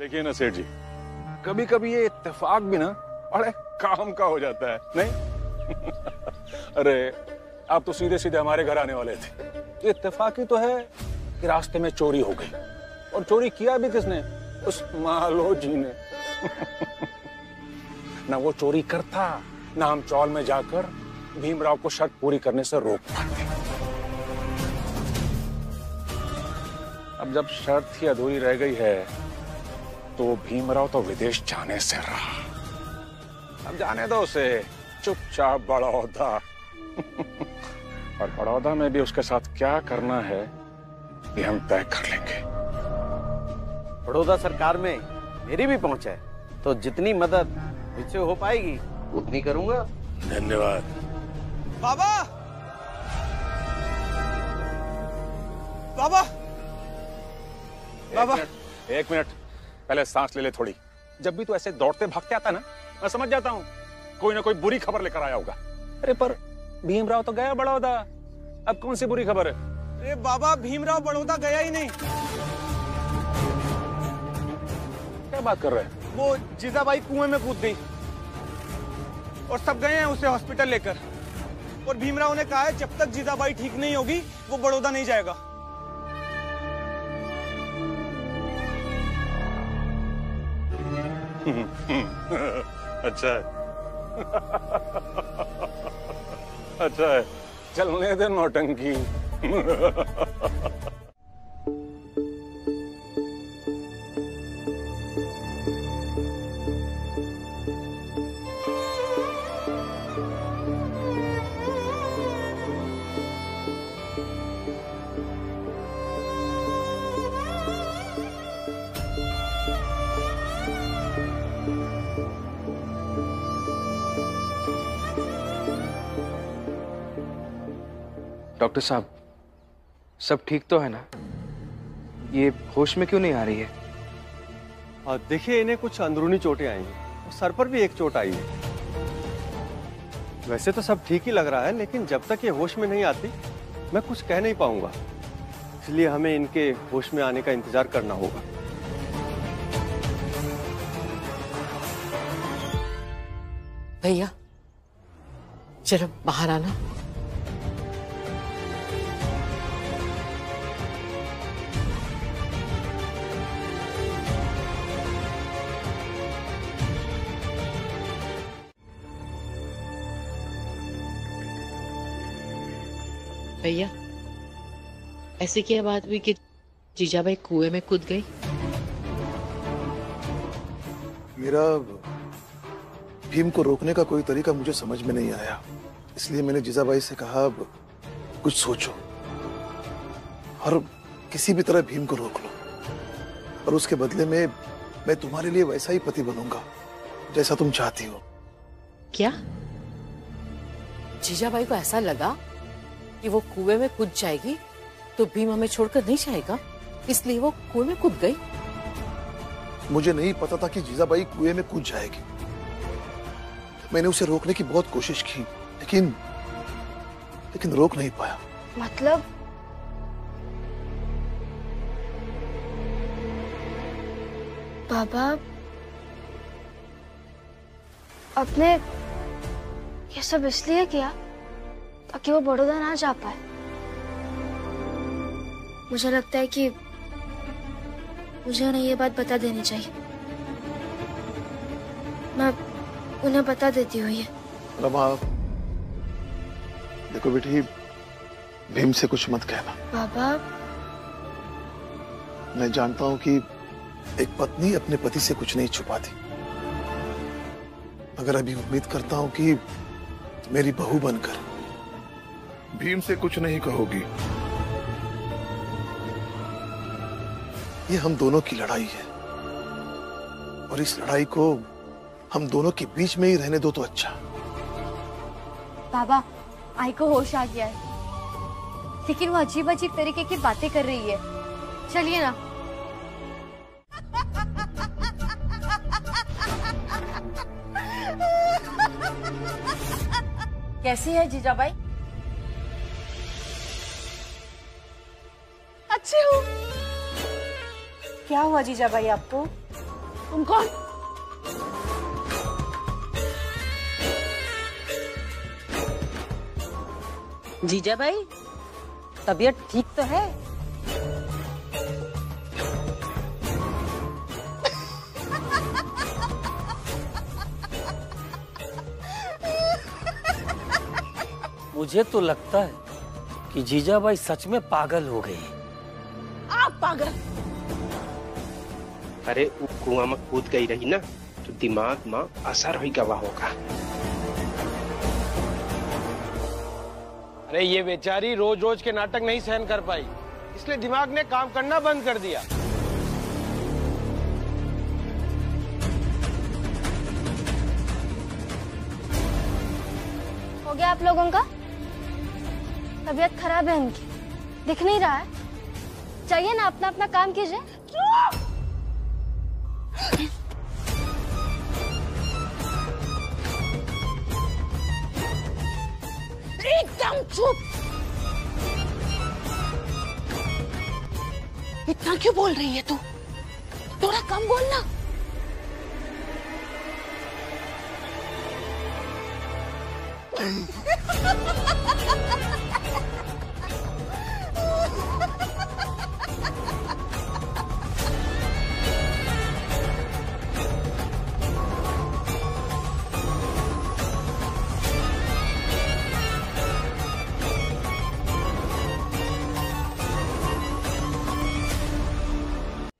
देखिए ना सेठ जी, कभी कभी ये इत्तेफाक भी ना बड़े काम का हो जाता है, नहीं? अरे आप तो सीधे सीधे हमारे घर आने वाले थे। इत्तेफाक ही तो है कि रास्ते में चोरी हो गई, और चोरी किया भी किसने? उस मालो जी ने। ना वो चोरी करता, ना हम चौल में जाकर भीमराव को शर्त पूरी करने से रोक पाते। अब जब शर्त ही अधूरी रह गई है तो भीमराव तो विदेश जाने से रहा। अब जाने दो उसे, चुपचाप बड़ौदा। और बड़ौदा में भी उसके साथ क्या करना है ये हम तय कर लेंगे। बड़ौदा सरकार में मेरी भी पहुंच है, तो जितनी मदद मुझसे हो पाएगी उतनी करूंगा। धन्यवाद। बाबा, बाबा, बाबा, एक मिनट, पहले सांस ले ले थोड़ी। जब भी तू ऐसे दौड़ते भागते आता ना, मैं समझ जाता हूँ कोई ना कोई बुरी खबर लेकर आया होगा। अरे पर भीमराव तो गया बड़ौदा, अब कौन सी बुरी खबर है? अरे बाबा, भीमराव बड़ौदा गया ही नहीं। क्या बात कर रहे हैं? वो जीजाबाई कुएं में कूद गई और सब गए हैं उसे हॉस्पिटल लेकर। और भीमराव ने कहा है जब तक जीजाबाई ठीक नहीं होगी वो बड़ौदा नहीं जाएगा। अच्छा है। अच्छा है, चलने दे नौटंकी। डॉक्टर साहब, सब ठीक तो है ना? ये होश में क्यों नहीं आ रही है? देखिए, इन्हें कुछ अंदरूनी चोटें आई हैं और सर पर भी एक चोट आई है। वैसे तो सब ठीक ही लग रहा है, लेकिन जब तक ये होश में नहीं आती मैं कुछ कह नहीं पाऊंगा, इसलिए हमें इनके होश में आने का इंतजार करना होगा। भैया चलो बाहर आना। भैया ऐसी क्या बात हुई कि जीजाबाई कुएं में कूद गई? मेरा भीम को रोकने का कोई तरीका मुझे समझ में नहीं आया, इसलिए मैंने जीजाबाई से कहा कुछ सोचो और किसी भी तरह भीम को रोक लो, और उसके बदले में मैं तुम्हारे लिए वैसा ही पति बनूंगा जैसा तुम चाहती हो। क्या जीजाबाई को ऐसा लगा कि वो कुएं में कूद जाएगी तो भीम हमें छोड़कर नहीं जाएगा, इसलिए वो कुएं में कूद गई? मुझे नहीं पता था कि जीजाबाई कुएं में कूद जाएगी। मैंने उसे रोकने की बहुत कोशिश की, लेकिन रोक नहीं पाया। मतलब? बाबा, आपने ये सब इसलिए किया ताकि वो बड़ौदा ना जा पाए? मुझे लगता है कि मुझे उन्हें ये बात बता देनी चाहिए। मैं उन्हें बता देती हूँ ये। रमा, देखो बेटी, भीम से कुछ मत कहना। बाबा, मैं जानता हूँ कि एक पत्नी अपने पति से कुछ नहीं छुपाती, मगर अभी उम्मीद करता हूँ कि मेरी बहू बनकर भीम से कुछ नहीं कहोगी। ये हम दोनों की लड़ाई है, और इस लड़ाई को हम दोनों के बीच में ही रहने दो तो अच्छा। बाबा, आई को होश आ गया है, लेकिन वो अजीब अजीब तरीके की बातें कर रही है। चलिए ना। कैसी है जीजाबाई? अच्छी हूँ। क्या हुआ जीजाबाई आपको? तुम कौन? जीजा भाई, तबीयत ठीक तो है? मुझे तो लगता है कि जीजाबाई सच में पागल हो गई। आप पागल? अरे वो कुआं में कूद गई रही ना, तो दिमाग में असर ही गवा होगा। अरे ये बेचारी रोज रोज के नाटक नहीं सहन कर पाई, इसलिए दिमाग ने काम करना बंद कर दिया। हो गया आप लोगों का? तबीयत खराब है उनकी, दिख नहीं रहा है? चाहिए ना, अपना अपना काम कीजिए। एकदम चुप। इतना क्यों बोल रही है तू? थोड़ा कम बोलना।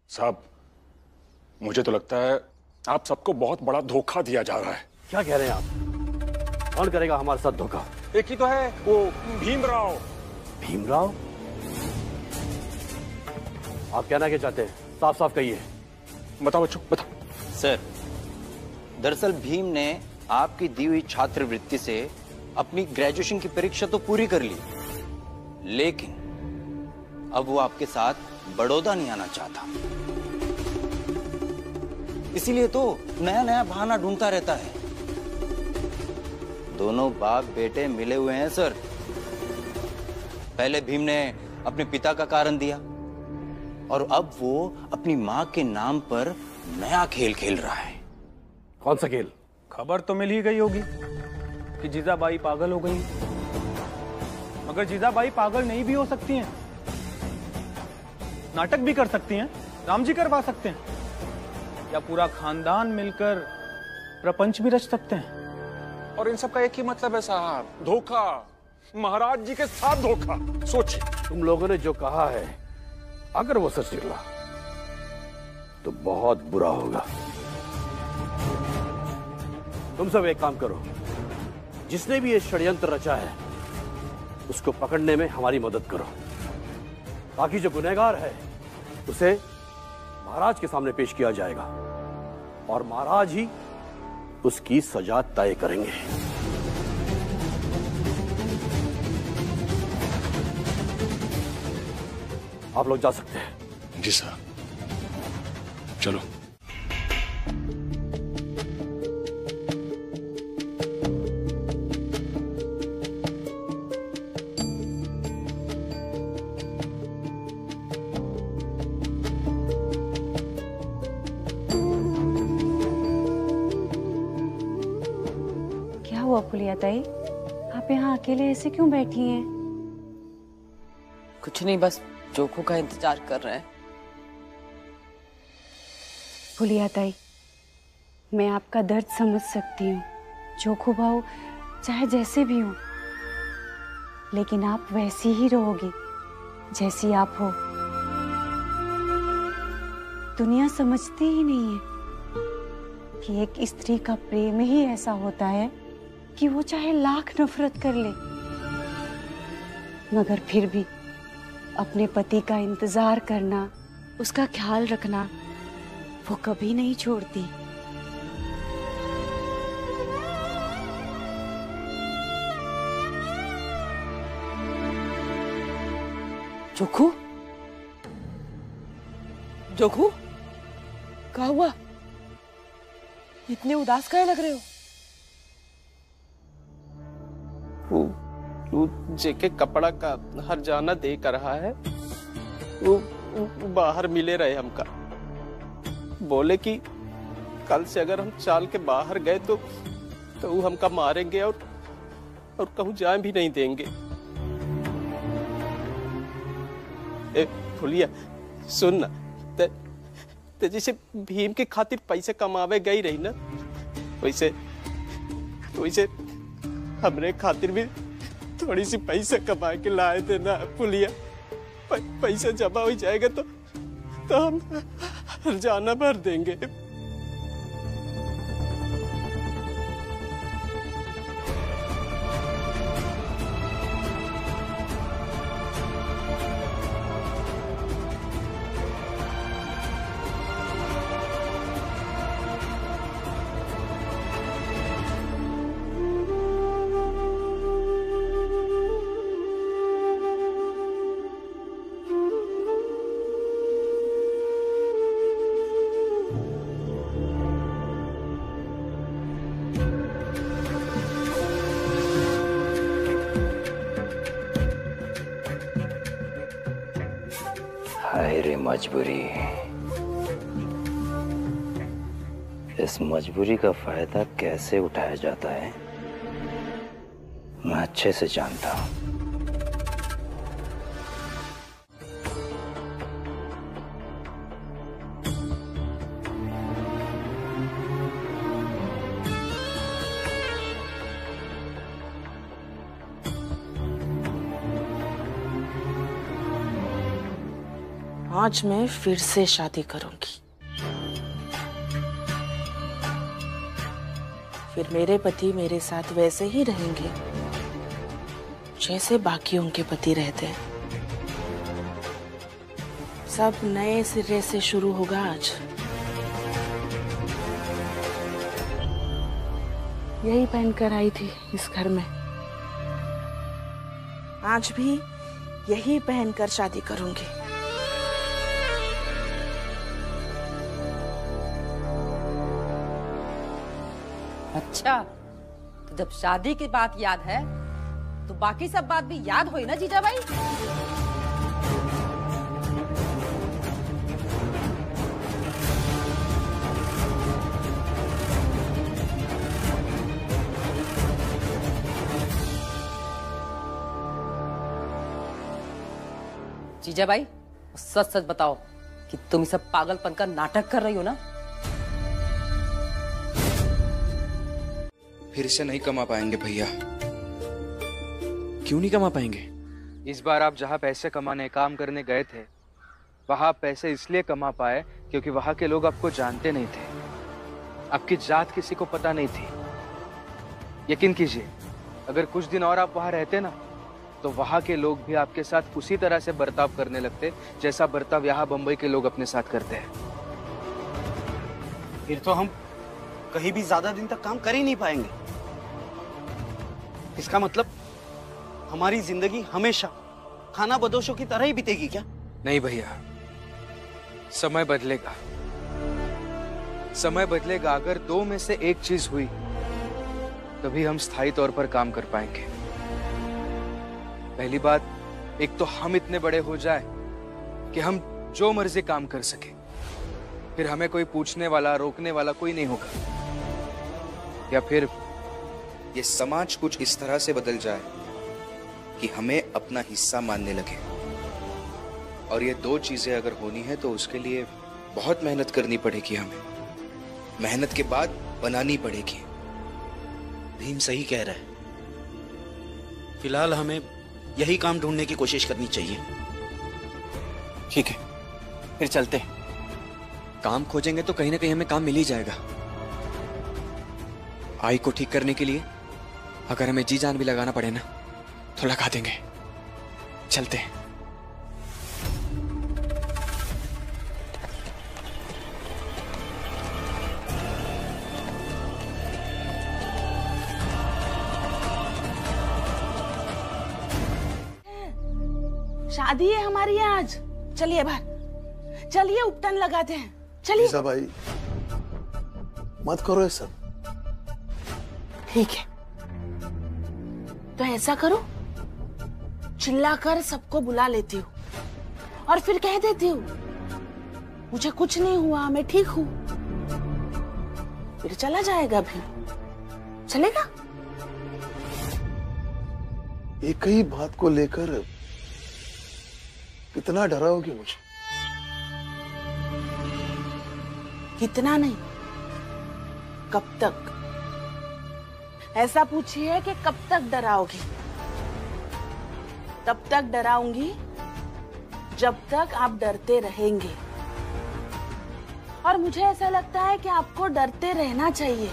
साहब, मुझे तो लगता है आप सबको बहुत बड़ा धोखा दिया जा रहा है। क्या कह रहे हैं आप? कौन करेगा हमारे साथ धोखा? एक ही तो है, वो भीमराव। भीमराव? आप कहना क्या चाहते हैं? साफ साफ कहिए। बताओ बच्चों, बताओ। सर, दरअसल भीम ने आपकी दी हुई छात्रवृत्ति से अपनी ग्रेजुएशन की परीक्षा तो पूरी कर ली, लेकिन अब वो आपके साथ बड़ौदा नहीं आना चाहता। इसीलिए तो नया नया बहाना ढूंढता रहता है। दोनों बाप बेटे मिले हुए हैं सर। पहले भीम ने अपने पिता का कारण दिया, और अब वो अपनी मां के नाम पर नया खेल खेल रहा है। कौन सा खेल? खबर तो मिल ही गई होगी कि जीजाबाई पागल हो गई, मगर जीजाबाई पागल नहीं भी हो सकती हैं, नाटक भी कर सकती हैं, राम जी करवा सकते हैं, या पूरा खानदान मिलकर प्रपंच भी रच सकते हैं। और इन सब का एक ही मतलब है साहब, धोखा। महाराज जी के साथ धोखा। सोचिए। तुम लोगों ने जो कहा है, अगर वो सच निकला तो बहुत बुरा होगा। तुम सब एक काम करो, जिसने भी ये षड्यंत्र रचा है उसको पकड़ने में हमारी मदद करो, ताकि जो गुनहगार है उसे महाराज के सामने पेश किया जाएगा, और महाराज ही उसकी सजा तय करेंगे। आप लोग जा सकते हैं। जी सर, चलो। क्या हुआ फुलिया ताई, आप यहाँ अकेले ऐसे क्यों बैठी हैं? कुछ नहीं, बस जोखू का इंतजार कर रहे हैं। फुलिया ताई, मैं आपका दर्द समझ सकती हूँ। जोखू भाऊ चाहे जैसे भी हो, लेकिन आप वैसी ही रहोगी जैसी आप हो। दुनिया समझती ही नहीं है कि एक स्त्री का प्रेम ही ऐसा होता है कि वो चाहे लाख नफरत कर ले, मगर फिर भी अपने पति का इंतजार करना, उसका ख्याल रखना वो कभी नहीं छोड़ती। जोखू, जोखू, क्या हुआ? इतने उदास काहे लग रहे हो? वो जेके कपड़ा का हर जाना दे कर रहा है, वो बाहर मिले रहे हमका, बोले कि कल से अगर हम चाल के बाहर गए तो वो हमका मारेंगे और कहूँ जान भी नहीं देंगे। ए फुलिया सुन ना, ते जैसे भीम के खातिर पैसे कमावे गई रही ना, वैसे हमरे खातिर भी थोड़ी सी पैसा कमा के लाए थे ना फुलिया। पैसा जमा हो जाएगा तो हम हरजाना भर देंगे। हाय रे मजबूरी, इस मजबूरी का फायदा कैसे उठाया जाता है मैं अच्छे से जानता हूं। आज मैं फिर से शादी करूंगी, फिर मेरे पति मेरे साथ वैसे ही रहेंगे जैसे बाकियों के पति रहते हैं। सब नए सिरे से शुरू होगा आज। यही पहनकर आई थी इस घर में, आज भी यही पहनकर शादी करूंगी। अच्छा, तो जब शादी की बात याद है तो बाकी सब बात भी याद हुई ना जीजा भाई? जीजा भाई सच सच बताओ कि तुम इस सब पागलपन का नाटक कर रही हो ना? फिर से नहीं कमा पाएंगे भैया। क्यों नहीं कमा पाएंगे? इस बार आप जहाँ पैसे कमाने काम करने गए थे वहाँ आप पैसे इसलिए कमा पाए क्योंकि वहाँ के लोग आपको जानते नहीं थे, आपकी जात किसी को पता नहीं थी। यकीन कीजिए, अगर कुछ दिन और आप वहाँ रहते ना तो वहाँ के लोग भी आपके साथ उसी तरह से बर्ताव करने लगते जैसा बर्ताव यहाँ बंबई के लोग अपने साथ करते हैं। फिर तो हम कहीं भी ज्यादा दिन तक काम कर ही नहीं पाएंगे। इसका मतलब हमारी जिंदगी हमेशा खाना बदोशों की तरह ही बीतेगी क्या? नहीं भैया, समय बदलेगा। समय बदलेगा। अगर दो में से एक चीज हुई तभी हम स्थायी तौर पर काम कर पाएंगे। पहली बात, एक तो हम इतने बड़े हो जाए कि हम जो मर्जी काम कर सके, फिर हमें कोई पूछने वाला रोकने वाला कोई नहीं होगा। या फिर ये समाज कुछ इस तरह से बदल जाए कि हमें अपना हिस्सा मानने लगे। और ये दो चीजें अगर होनी है तो उसके लिए बहुत मेहनत करनी पड़ेगी हमें। मेहनत के बाद बनानी पड़ेगी। भीम सही कह रहा है। फिलहाल हमें यही काम ढूंढने की कोशिश करनी चाहिए। ठीक है, फिर चलते हैं। काम खोजेंगे तो कहीं ना कहीं हमें काम मिल ही जाएगा। आई को ठीक करने के लिए अगर हमें जी जान भी लगाना पड़े ना तो लगा देंगे। चलते हैं। शादी है हमारी आज। चलिए बाहर, चलिए उपटन लगाते हैं। चलिए जीजा भाई, मत करो ये सब। ठीक है, तो ऐसा करो, चिल्लाकर सबको बुला लेती हूँ और फिर कह देती हूँ मुझे कुछ नहीं हुआ, मैं ठीक हूँ। फिर चला जाएगा भी। चलेगा? एक ही बात को लेकर कितना डराओगे मुझे? कितना नहीं, कब तक? ऐसा पूछिए कि कब तक डराओगी? तब तक डराऊंगी जब तक आप डरते रहेंगे। और मुझे ऐसा लगता है कि आपको डरते रहना चाहिए,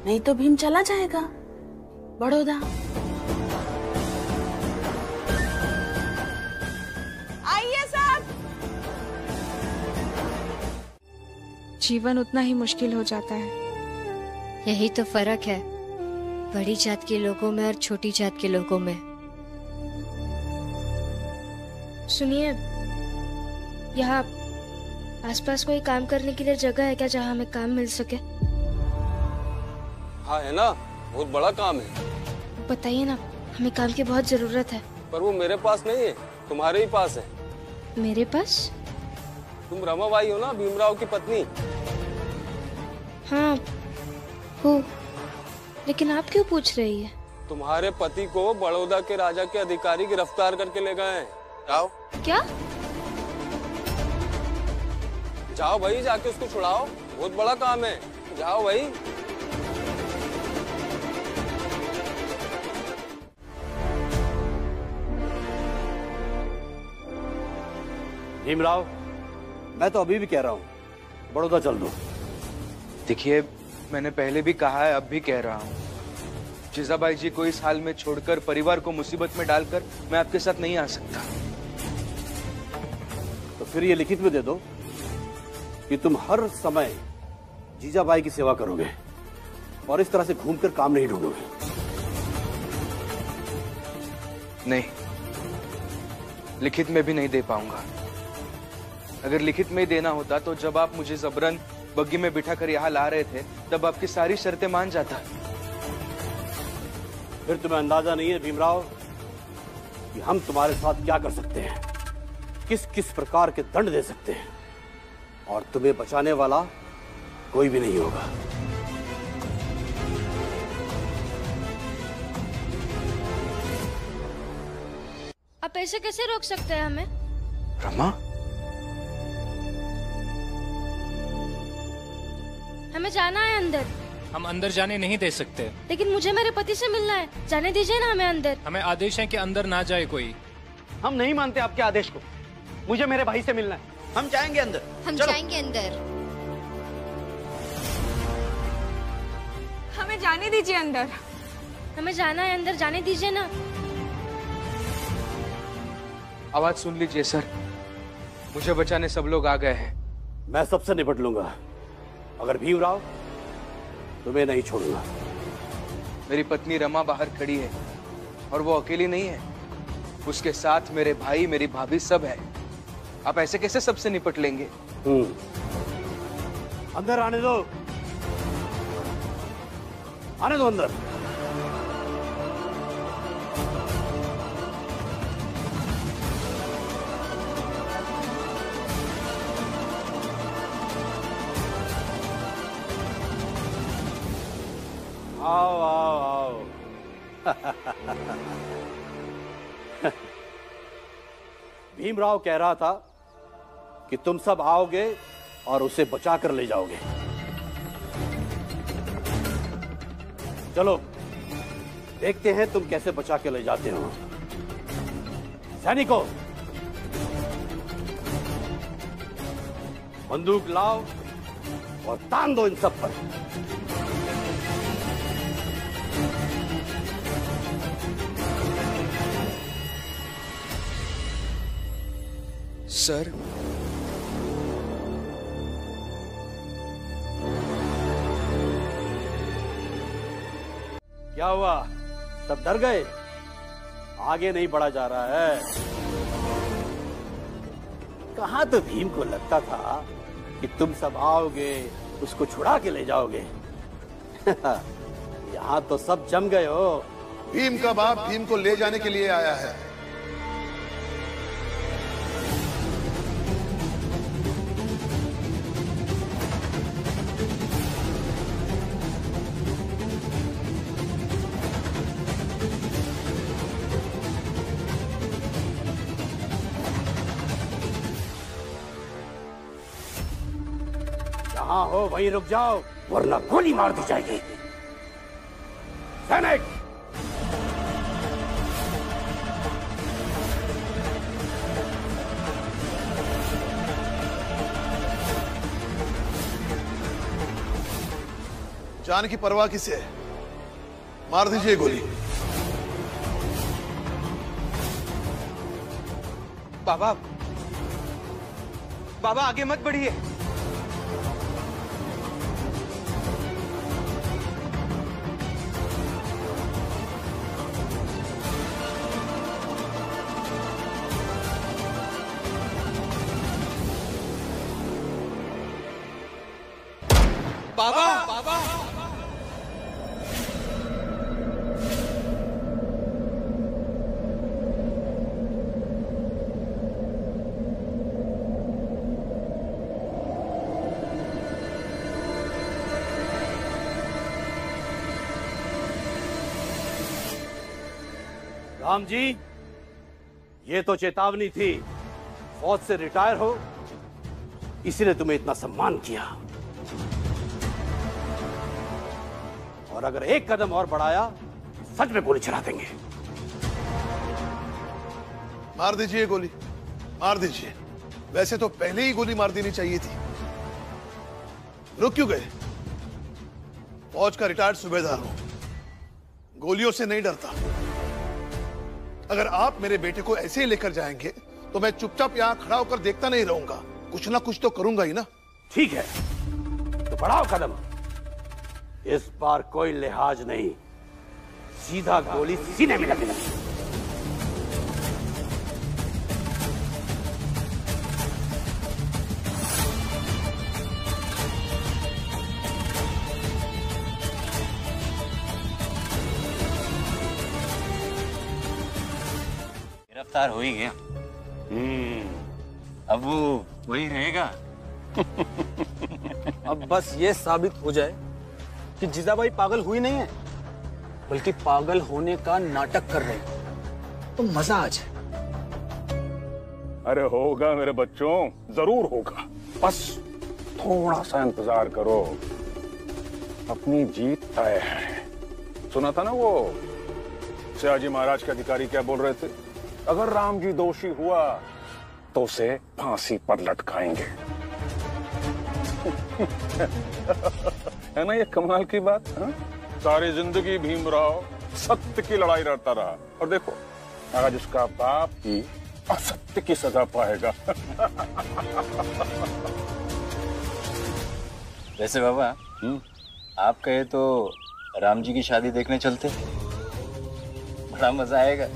नहीं तो भीम चला जाएगा बड़ौदा। आइए साहब। जीवन उतना ही मुश्किल हो जाता है। यही तो फर्क है बड़ी जात के लोगों में और छोटी जात के लोगों में। सुनिए, यहाँ आसपास कोई काम करने के लिए जगह है क्या जहाँ हमें काम मिल सके? हाँ है ना, बहुत बड़ा काम है। बताइए ना, हमें काम की बहुत जरूरत है। पर वो मेरे पास नहीं है, तुम्हारे ही पास है। मेरे पास? तुम रमाबाई हो ना, भीमराव की पत्नी? हाँ हो, लेकिन आप क्यों पूछ रही है? तुम्हारे पति को बड़ौदा के राजा के अधिकारी गिरफ्तार करके ले गए हैं। जाओ। क्या? जाओ भाई, जाके उसको छुड़ाओ, बहुत बड़ा काम है। जाओ भाई। भीमराव, मैं तो अभी भी कह रहा हूं बड़ौदा चल दो। देखिए, मैंने पहले भी कहा है, अब भी कह रहा हूँ, जीजाबाई जी को इस हाल में छोड़कर, परिवार को मुसीबत में डालकर मैं आपके साथ नहीं आ सकता। तो फिर ये लिखित में दे दो कि तुम हर समय जीजाबाई की सेवा करोगे और इस तरह से घूमकर काम नहीं ढूंढोगे। नहीं, लिखित में भी नहीं दे पाऊंगा। अगर लिखित में ही देना होता तो जब आप मुझे जबरन बग्गी में बिठाकर यहाँ ला रहे थे तब आपकी सारी शर्तें मान जाता। फिर तुम्हें अंदाजा नहीं है भीमराव कि हम तुम्हारे साथ क्या कर सकते हैं, किस किस प्रकार के दंड दे सकते हैं, और तुम्हें बचाने वाला कोई भी नहीं होगा। आप ऐसे कैसे रोक सकते हैं हमें? रमा, हमें जाना है अंदर। हम अंदर जाने नहीं दे सकते। लेकिन मुझे मेरे पति से मिलना है, जाने दीजिए ना हमें अंदर। हमें आदेश है कि अंदर ना जाए कोई। हम नहीं मानते आपके आदेश को, मुझे मेरे भाई से मिलना है। हम जाएंगे अंदर। हम जाएंगे अंदर। हमें जाने दीजिए अंदर। हमें जाना है अंदर, जाने दीजिए ना। आवाज सुन लीजिए सर, मुझे बचाने सब लोग आ गए हैं। मैं सबसे निपट लूंगा, अगर भीमराव तुम्हें नहीं छोड़ूंगा। मेरी पत्नी रमा बाहर खड़ी है और वो अकेली नहीं है, उसके साथ मेरे भाई, मेरी भाभी सब है। आप ऐसे कैसे सबसे निपट लेंगे? अंदर आने दो, आने दो अंदर। आओ आओ आओ। भीमराव कह रहा था कि तुम सब आओगे और उसे बचा कर ले जाओगे। चलो देखते हैं तुम कैसे बचा के ले जाते हो। सैनिकों, बंदूक लाओ और तान दो इन सब पर। सर, क्या हुआ, सब डर गए? आगे नहीं बढ़ा जा रहा है। कहा तो भीम को लगता था कि तुम सब आओगे, उसको छुड़ा के ले जाओगे। यहाँ तो सब जम गए हो। भीम का बाप भीम को ले जाने के लिए आया है। जहां हो वहीं रुक जाओ, वरना गोली मार दी जाएगी। सैनिक, जान की परवाह किसे है? मार दीजिए गोली। बाबा, बाबा आगे मत बढ़िए। बाबा, बाबा, राम जी, ये तो चेतावनी थी। फौज से रिटायर हो, इसीलिए तुम्हें इतना सम्मान किया, और अगर एक कदम और बढ़ाया सच में गोली चला देंगे। मार दीजिए गोली, मार दीजिए। वैसे तो पहले ही गोली मार देनी चाहिए थी। रुक क्यों गए? फौज का रिटायर्ड सूबेदार हूं, गोलियों से नहीं डरता। अगर आप मेरे बेटे को ऐसे ही लेकर जाएंगे तो मैं चुपचाप यहां खड़ा होकर देखता नहीं रहूंगा। कुछ ना कुछ तो करूंगा ही ना। ठीक है, तो बढ़ाओ कदम। इस बार कोई लिहाज नहीं, सीधा गोली सीने में लगेगी। गिरफ्तार हो ही गया। अब वो वही रहेगा। अब बस ये साबित हो जाए कि जीजाबाई पागल हुई नहीं है, बल्कि पागल होने का नाटक कर रहे हैं, तो मजा आ जाए। अरे होगा मेरे बच्चों, जरूर होगा। बस थोड़ा सा इंतजार करो, अपनी जीत तय है। सुना था ना वो सयाजी महाराज के अधिकारी क्या बोल रहे थे? अगर राम जी दोषी हुआ तो उसे फांसी पर लटकाएंगे। है ना ये कमाल की बात? हा? सारी जिंदगी भीमराव सत्य की लड़ाई लड़ता रहा, और देखो आज उसका बाप ही असत्य की सजा पाएगा। वैसे बाबा, आप कहे तो राम जी की शादी देखने चलते, बड़ा मजा आएगा।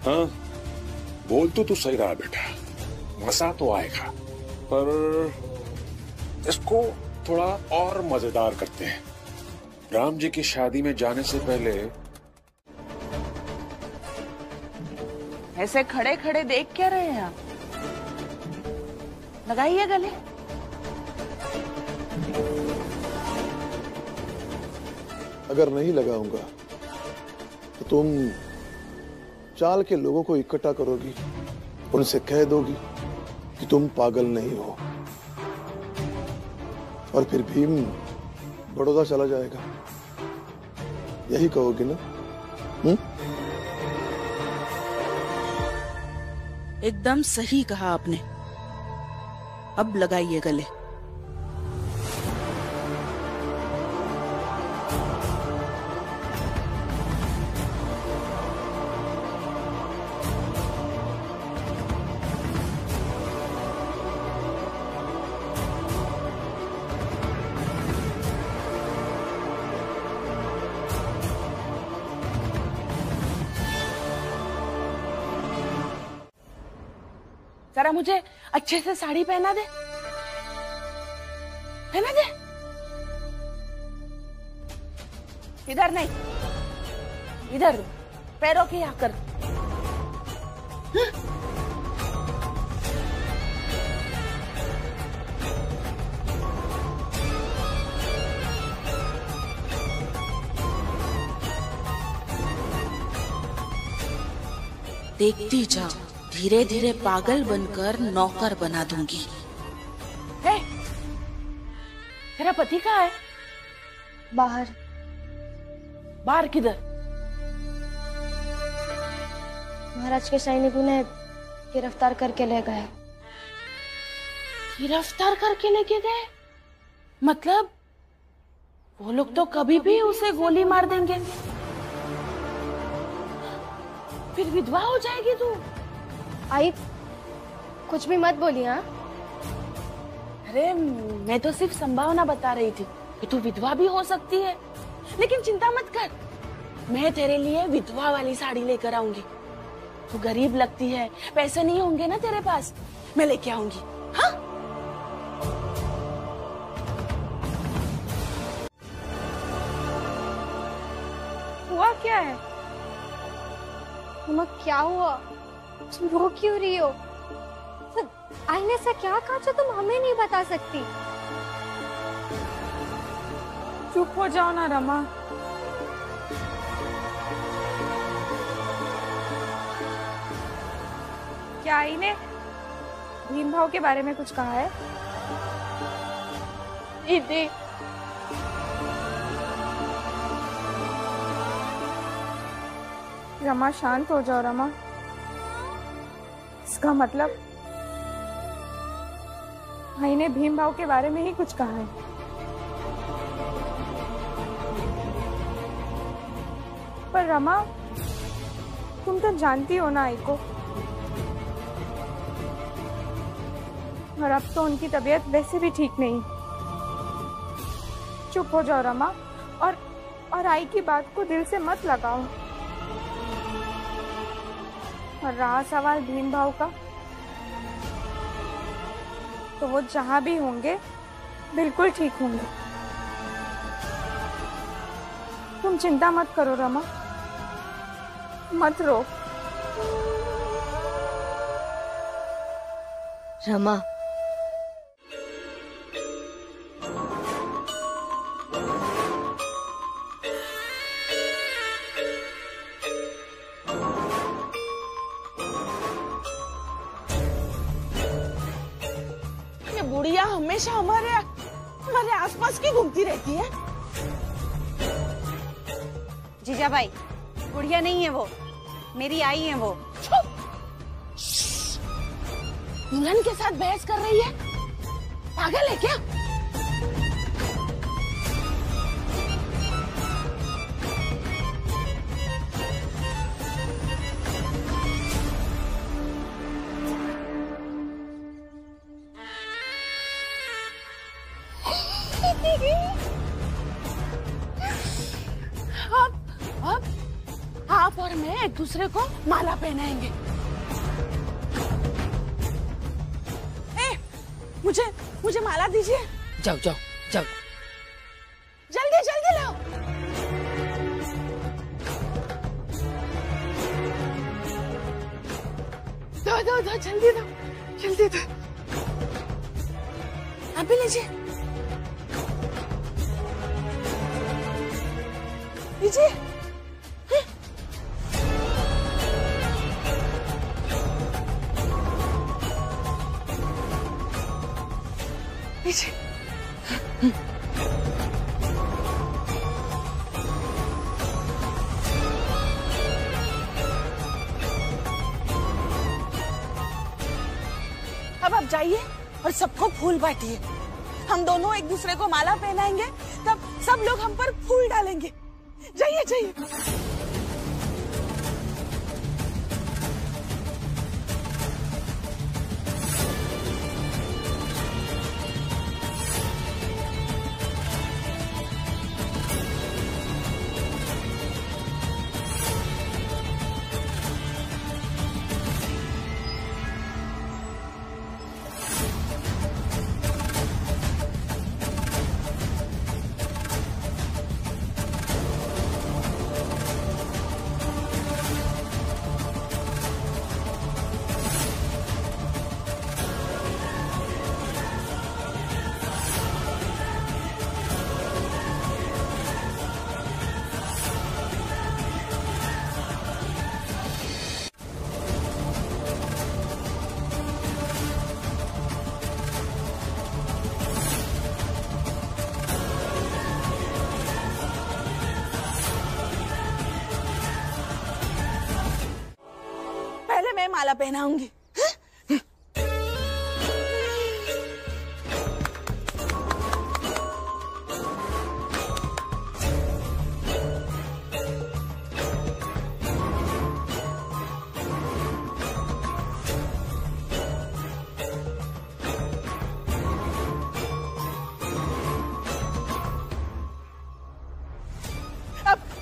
हाँ, बोल तो तू सही रहा बेटा, मजा तो आएगा, पर इसको थोड़ा और मजेदार करते हैं। राम जी की शादी में जाने से पहले ऐसे खड़े खड़े देख क्या रहे हैं आप? लगाइए गले। अगर नहीं लगाऊंगा तो तुम चाल के लोगों को इकट्ठा करोगी, उनसे कह दोगी कि तुम पागल नहीं हो, और फिर भीम बड़ौदा चला जाएगा। यही कहोगी ना? एकदम सही कहा आपने। अब लगाइए गले। जरा मुझे अच्छे से साड़ी पहना दे, पहना दे। इधर नहीं, इधर पैरों की आकर। देखती जाओ, धीरे धीरे पागल बनकर नौकर बना दूंगी। हे, तेरा पति कहाँ है? बाहर। बाहर किधर? महाराज के सैनिक उन्हें गिरफ्तार करके ले गए। गिरफ्तार करके लेके गए? मतलब वो लोग तो कभी भी उसे गोली मार देंगे, फिर विधवा हो जाएगी तू। आई कुछ भी मत बोलिए। हाँ, अरे मैं तो सिर्फ संभावना बता रही थी कि तू विधवा भी हो सकती है, लेकिन चिंता मत कर, मैं तेरे लिए विधवा वाली साड़ी लेकर आऊंगी। तू गरीब लगती है, पैसे नहीं होंगे ना तेरे पास, मैं लेके आऊंगी। हाँ? हुआ क्या है? मम्मा क्या हुआ? तुम रो क्यों रही हो? आई ने ऐसा क्या कहा जो तुम हमें नहीं बता सकती? चुप हो जाओ ना रमा। क्या आई ने भीम भाव के बारे में कुछ कहा है? दीदी रमा शांत हो जाओ रमा। इसका मतलब भाई ने भीम भाव के बारे में ही कुछ कहा है। पर रमा तुम तो जानती हो ना आई को, और अब तो उनकी तबीयत वैसे भी ठीक नहीं। चुप हो जाओ रमा, और आई की बात को दिल से मत लगाओ। और रहा सवाल भीम भाव का, तो वो जहां भी होंगे बिल्कुल ठीक होंगे। तुम चिंता मत करो रमा, मत रो। रमा बुढ़िया हमेशा हमारे आसपास क्यों घूमती रहती है? जीजा भाई, बुढ़िया नहीं है वो, मेरी आई है वो। दुल्हन के साथ बहस कर रही है, पागल है क्या? अब आप और मैं एक दूसरे को माला पहनाएंगे। मुझे माला दीजिए। जाओ जाओ जाओ, जल्दी जल्दी लाओ। दो जल्दी दो, जल्दी दो। आप भी लीजिए, लीजिए। लीजिए। अब आप जाइए और सबको फूल बांटिए। हम दोनों एक दूसरे को माला पहनाएंगे, तब सब लोग हम पर फूल डालेंगे। जाइए जाइए। माला पहनाऊंगी।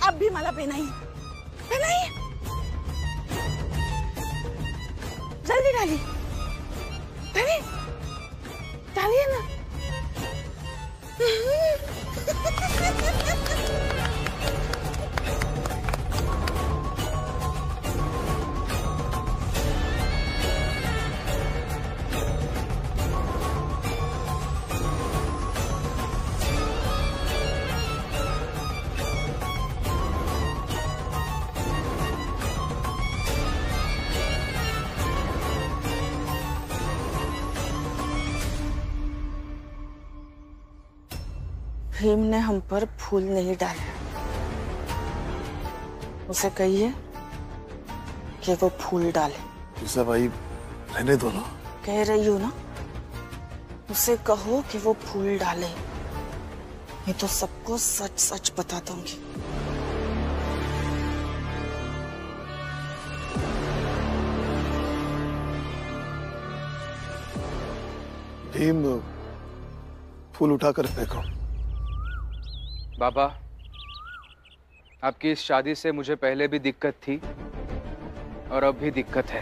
अब भी माला पहनाइए, पहनाइए, जल्दी डालिए, डालिए, डालिए ना। भीम ने हम पर फूल नहीं डाले, उसे कहिए कि वो फूल डाले। जीजाबाई रहने दो ना। कह रही हो ना, उसे कहो कि वो फूल डाले, मैं तो सबको सच सच बता दूंगी। भीम, फूल उठाकर फेंको। बाबा, आपकी इस शादी से मुझे पहले भी दिक्कत थी और अब भी दिक्कत है।